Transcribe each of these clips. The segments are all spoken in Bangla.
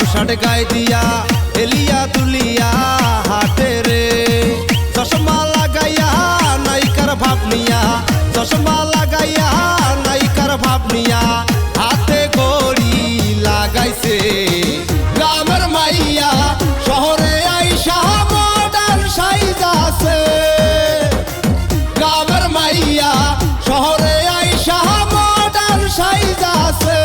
শার্ট গায়ে দিয়া এলিয়া তুলিয়া হাতে রে চশমা লাগাইয়া নায়িকার ভাব নিয়া চশমা লাগাইয়া নায়িকার ভাব নিয়া হাতে ঘড়ি লাগাইছে গ্রামের মাইয়া শহরে আইসা মডার্ন সাইজাছে গ্রামের মাইয়া শহরে আইসা মডার্ন সাইজাছে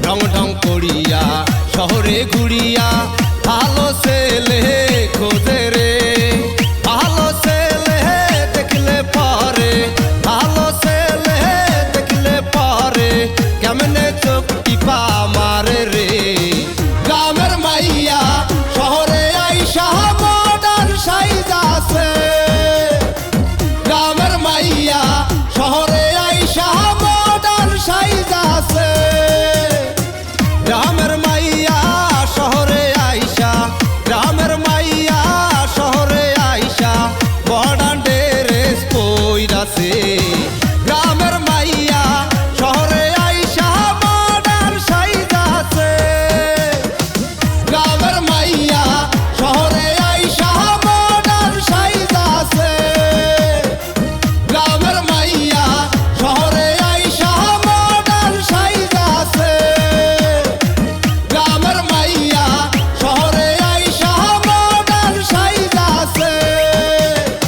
ঢং ঢং করিয়া শহরে ঘুরিয়া ভালো ছেলে